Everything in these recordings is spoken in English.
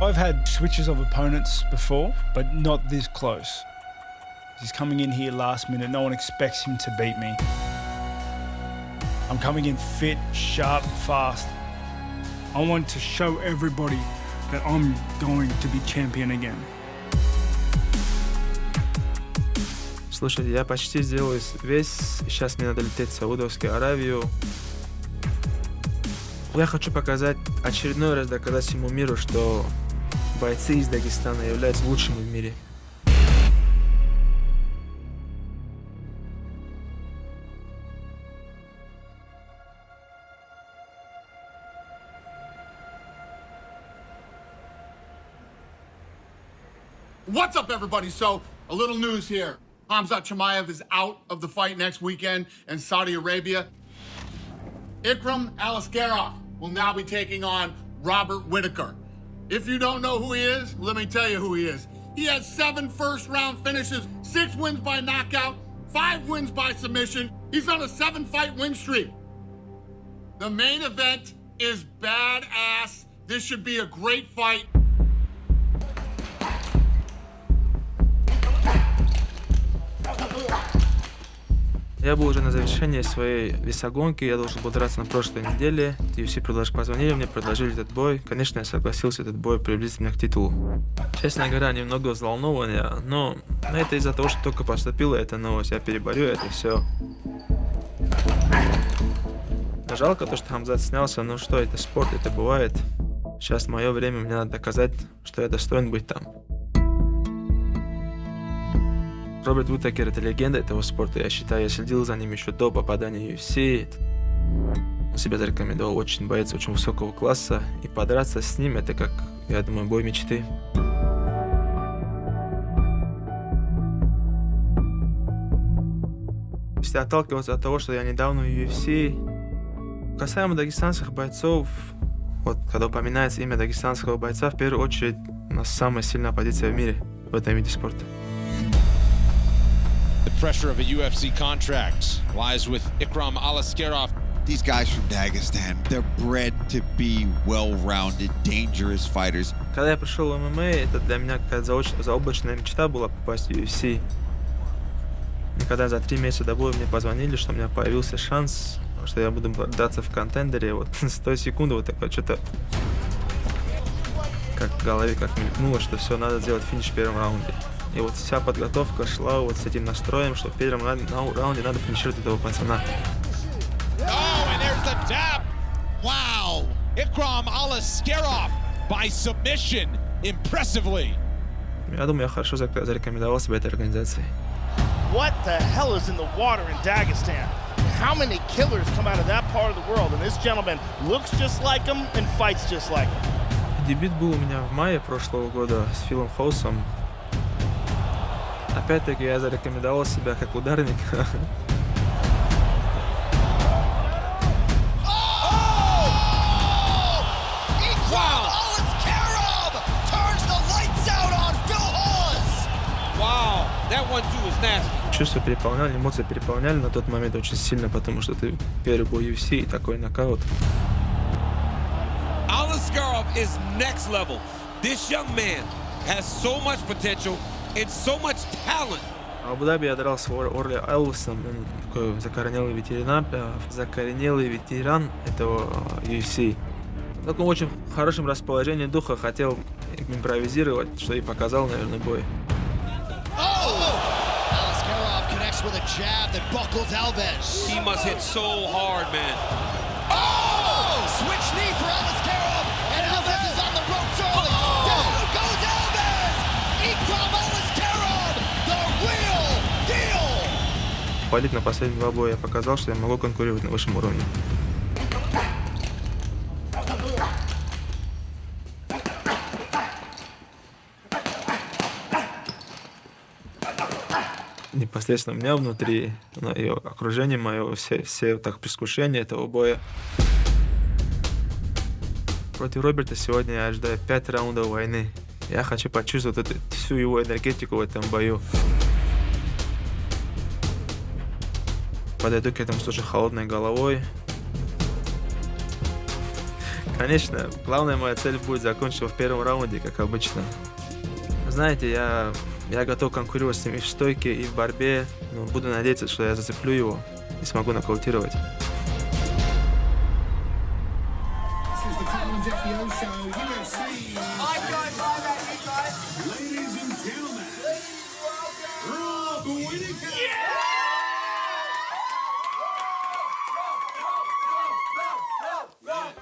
I've had switches of opponents before, but not this close. He's coming in here last minute. No one expects him to beat me. I'm coming in fit, sharp, fast. I want to show everybody that I'm going to be champion again. Слушайте, я почти сделал весь. Сейчас мне надо лететь в Саудовскую Аравию. Я хочу показать, очередной раз доказать всему миру, что бойцы из Дагестана являются лучшими в мире. What's up, everybody? So, a little news here. Khamzat Chimaev is out of the fight next weekend in Saudi Arabia. Ikram Aliskerov will now be taking on Robert Whittaker. If you don't know who he is, let me tell you who he is. He has 7 first-round finishes, 6 wins by knockout, 5 wins by submission. He's on a 7-fight win streak. The main event is badass. This should be a great fight. Я был уже на завершении своей весогонки, я должен был драться на прошлой неделе. UFC позвонили мне, предложили этот бой. Конечно, я согласился этот бой приблизить меня к титулу. Честно говоря, немного взволнован, но это из-за того, что только поступила эта новость. Я переборю это все. Жалко то, что Хамзат снялся, но что, это спорт, это бывает. Сейчас мое время, мне надо доказать, что я достоин быть там. Роберт Whittaker — это легенда этого спорта, я считаю, я следил за ним еще до попадания в UFC. Он себя зарекомендовал, очень боец, очень высокого класса, и подраться с ним — это, как, я думаю, бой мечты. Если отталкиваться от того, что я недавно в UFC, касаемо дагестанских бойцов, вот когда упоминается имя дагестанского бойца, в первую очередь у нас самая сильная позиция в мире в этом виде спорта. The pressure of a UFC contract lies with Ikram Aliskerov. These guys from Dagestan, they're bred to be well-rounded, dangerous fighters. Когда я пришел в ММА, это для меня какая-то заоблачная мечта была попасть в UFC. И когда за 3 месяца до боя мне позвонили, что у меня появился шанс, что я буду драться в контендере, вот с той секунды вот такое что-то как в голове как мелькнуло, что все, надо сделать финиш в первом раунде. И вот вся подготовка шла вот с этим настроем, что в первом раунде надо финишировать этого пацана. Oh, and there's the tap! Wow! Ikram Aliskerov by submission, impressively. Я думаю, я хорошо зарекомендовал себя этой организацией. What the hell is in the water in Dagestan? How many killers come out of that part of the world? And this gentleman looks just like him and fights just like him. Дебют был у меня в мае прошлого года с Филом Хоусом. Опять-таки я зарекомендовал себя как ударник. Чувства переполняли, эмоции переполняли на тот момент очень сильно, потому что ты первый бой UFC и такой нокаут. Aliskerov is next level. This young man has so much potential and so much talent. В Абу-Даби я дрался с Орли Элвисом, он такой закоренелый ветеран этого UFC. В таком очень хорошем расположении духа, хотел импровизировать, что и показал, наверное, бой. Aliskerov connects with a jab that buckles Alves. He must hit so hard, man. Oh! Switch knee for Aliskerov, and Alves is on the ropes early. Down goes Alves! Ikram Aliskerov, the real deal! Палить на последние 2 боя я показал, что я могу конкурировать на высшем уровне. Непосредственно у меня внутри, и окружение мое, все так предвкушения этого боя. Против Роберта сегодня я ожидаю 5 раундов войны. Я хочу почувствовать всю его энергетику в этом бою. Подойду к этому с очень холодной головой. Конечно, главная моя цель будет закончить его в первом раунде, как обычно. Знаете, я готов конкурировать с ним и в стойке, и в борьбе, но буду надеяться, что я зацеплю его и смогу нокаутировать.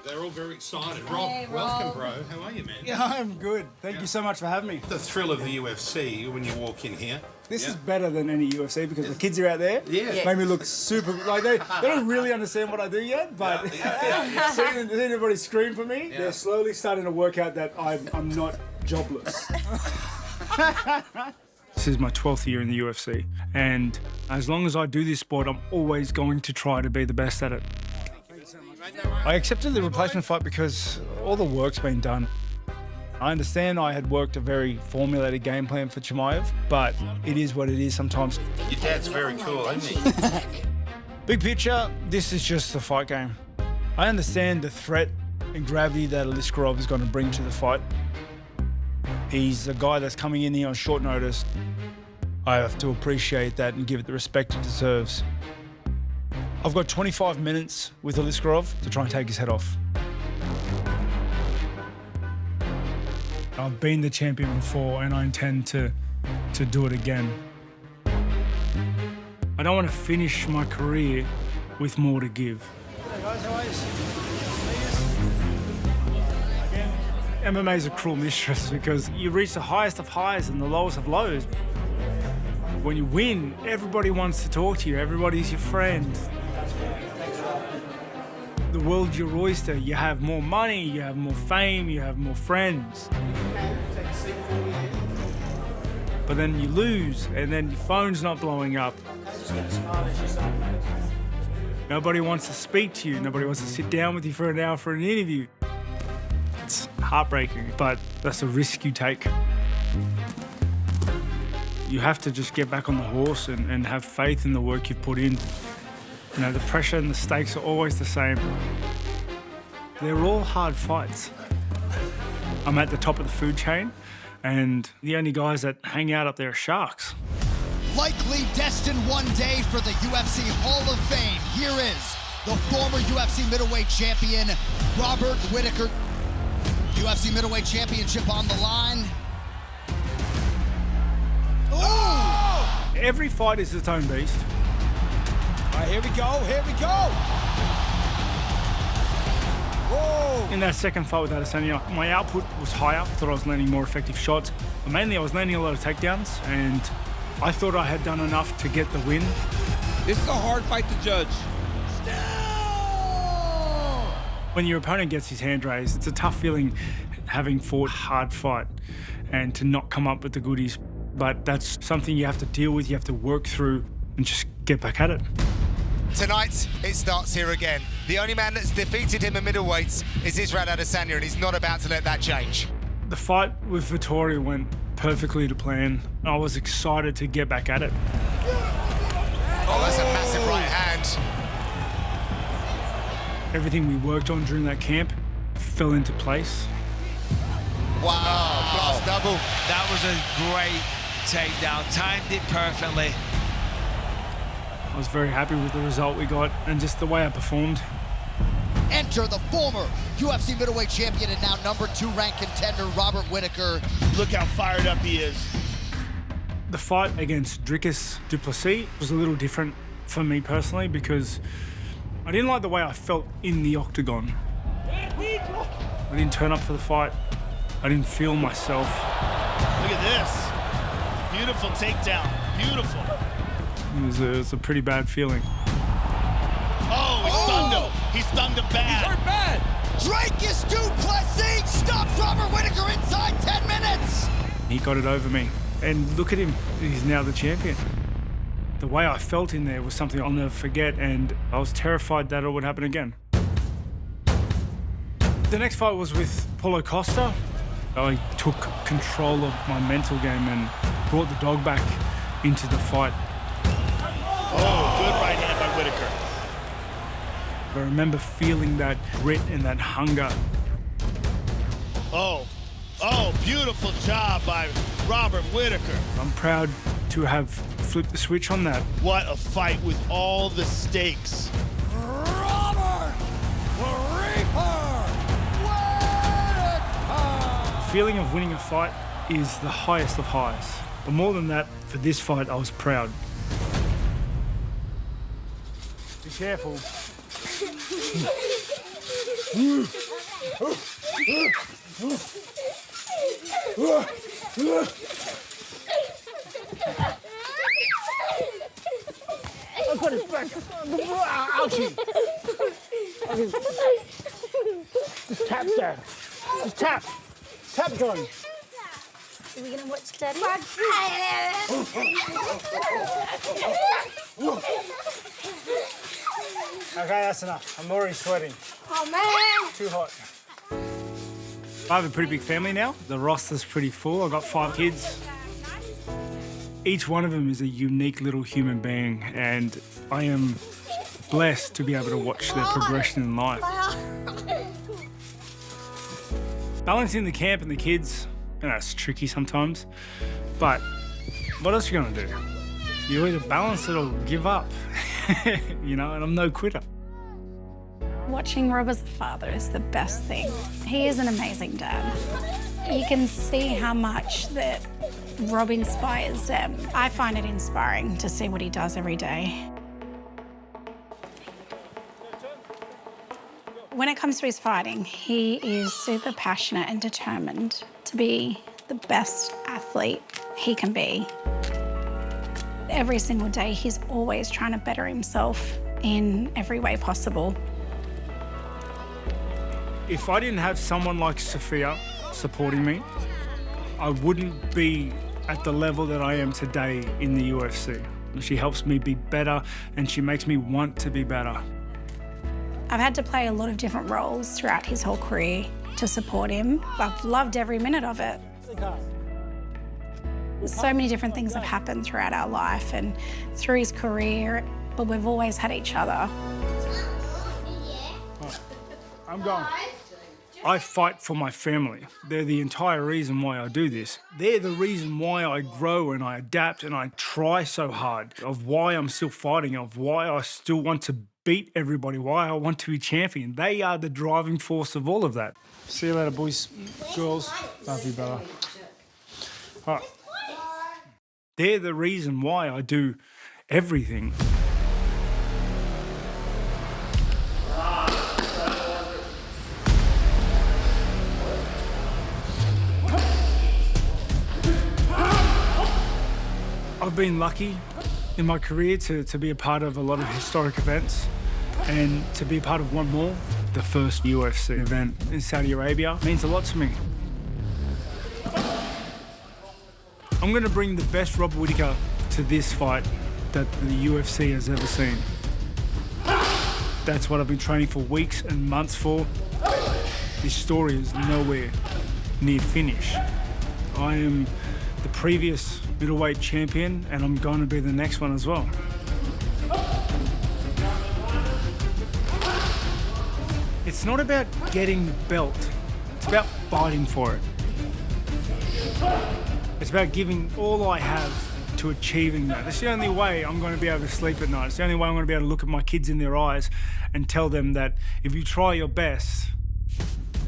They're all very excited. Rob, welcome, bro. How are you, man? Yeah, I'm good. Thank you so much for having me. The thrill of the UFC when you walk in here. This is better than any UFC because the kids are out there. Yeah. Made me look super, like they don't really understand what I do yet, but seeing everybody scream for me, they're slowly starting to work out that I'm not jobless. This is my 12th year in the UFC, and as long as I do this sport, I'm always going to try to be the best at it. I accepted the replacement fight because all the work's been done. I understand I had worked a very formulated game plan for Chimaev, but it is what it is sometimes. Your dad's very cool, isn't he? Big picture, this is just a fight game. I understand the threat and gravity that Aliskerov is going to bring to the fight. He's a guy that's coming in here on short notice. I have to appreciate that and give it the respect it deserves. I've got 25 minutes with Aliskerov to try and take his head off. I've been the champion before and I intend to do it again. I don't want to finish my career with more to give. Hey guys, how are you? MMA is a cruel mistress because you reach the highest of highs and the lowest of lows. When you win, everybody wants to talk to you, everybody's your friend. The world's your oyster. You have more money, you have more fame, you have more friends. But then you lose, and then your phone's not blowing up. Nobody wants to speak to you. Nobody wants to sit down with you for an hour for an interview. It's heartbreaking, but that's a risk you take. You have to just get back on the horse and have faith in the work you've put in. You know, the pressure and the stakes are always the same. They're all hard fights. I'm at the top of the food chain, and the only guys that hang out up there are sharks. Likely destined one day for the UFC Hall of Fame. Here is the former UFC middleweight champion, Robert Whittaker. UFC middleweight championship on the line. Oh! Every fight is its own beast. All right, here we go, here we go. Whoa. In that second fight with Adesanya, my output was higher. I thought I was landing more effective shots. But mainly I was landing a lot of takedowns, and I thought I had done enough to get the win. This is a hard fight to judge. When your opponent gets his hand raised, it's a tough feeling having fought a hard fight and to not come up with the goodies. But that's something you have to deal with, you have to work through and just get back at it. Tonight, it starts here again. The only man that's defeated him in middleweights is Israel Adesanya, and he's not about to let that change. The fight with Vittoria went perfectly to plan. I was excited to get back at it. Oh, that's a massive right hand. Everything we worked on during that camp fell into place. Wow, blast double. That was a great takedown, timed it perfectly. I was very happy with the result we got and just the way I performed. Enter the former UFC middleweight champion and now #2 ranked contender, Robert Whittaker. Look how fired up he is. The fight against Dricus du Plessis was a little different for me personally because I didn't like the way I felt in the octagon. I didn't turn up for the fight. I didn't feel myself. Look at this. Beautiful takedown. Beautiful. It was a pretty bad feeling. Oh, he stunned him. He stunned him bad. He's hurt bad. Dricus du Plessis stops Robert Whittaker inside 10 minutes. He got it over me. And look at him. He's now the champion. The way I felt in there was something I'll never forget, and I was terrified that it would happen again. The next fight was with Paulo Costa. I took control of my mental game and brought the dog back into the fight. Oh, good right hand by Whittaker. I remember feeling that grit and that hunger Oh, beautiful job by Robert Whittaker. I'm proud to have flipped the switch on that. What a fight with all the stakes. Robert Whittaker! The feeling of winning a fight is the highest of highs. But more than that, for this fight, I was proud. Be careful. I've got his back. Ouchie. Just tap, Dad. Just tap. Tap, John. Are we gonna watch Daddy? Okay, that's enough. I'm already sweating. Oh man! Too hot. I have a pretty big family now. The roster's pretty full. I've got 5 kids. Each one of them is a unique little human being, and I am blessed to be able to watch their progression in life. Balancing the camp and the kids, it's tricky sometimes, but what else are you gonna do? You either balance it or give up, and I'm no quitter. Watching Rob as a father is the best thing. He is an amazing dad. You can see how much that Rob inspires them. I find it inspiring to see what he does every day. When it comes to his fighting, he is super passionate and determined to be the best athlete he can be. Every single day, he's always trying to better himself in every way possible. If I didn't have someone like Sophia supporting me, I wouldn't be at the level that I am today in the UFC. She helps me be better, and she makes me want to be better. I've had to play a lot of different roles throughout his whole career to support him. I've loved every minute of it. So many different things have happened throughout our life and through his career, but we've always had each other. I'm going. I fight for my family. They're the entire reason why I do this. They're the reason why I grow and I adapt and I try so hard, of why I'm still fighting, of why I still want to beat everybody, why I want to be champion. They are the driving force of all of that. See you later, boys, girls. Love you, brother. All right. They're the reason why I do everything. I've been lucky in my career to be a part of a lot of historic events and to be a part of one more. The first UFC event in Saudi Arabia means a lot to me. I'm going to bring the best Robert Whittaker to this fight that the UFC has ever seen. That's what I've been training for weeks and months for. This story is nowhere near finish. I am the previous middleweight champion, and I'm going to be the next one as well. It's not about getting the belt, it's about fighting for it. It's about giving all I have to achieving that. It's the only way I'm going to be able to sleep at night. It's the only way I'm going to be able to look at my kids in their eyes and tell them that if you try your best,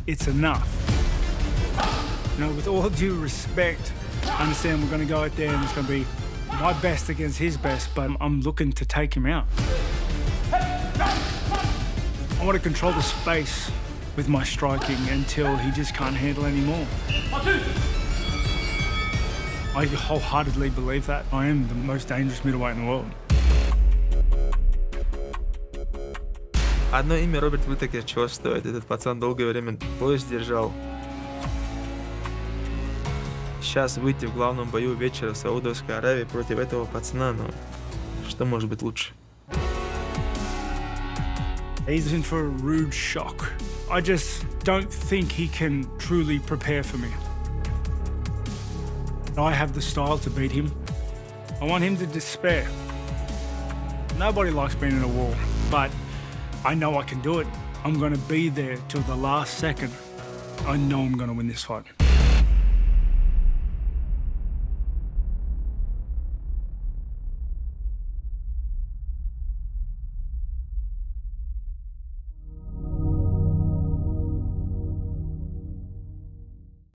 it's enough. With all due respect, I understand we're going to go out there and it's going to be my best against his best, but I'm looking to take him out. I want to control the space with my striking until he just can't handle anymore. I wholeheartedly believe that. I am the most dangerous middleweight in the world. Одно имя Роберт Whittaker чего стоит. Этот пацан долгое время пояс держал. Сейчас выйти в главном бою вечера в Саудовской Аравии против этого пацана, что может быть лучше? He's in for a rude shock. I just don't think he can truly prepare for me. I have the style to beat him. I want him to despair. Nobody likes being in a war, but I know I can do it. I'm going to be there till the last second. I know I'm going to win this fight.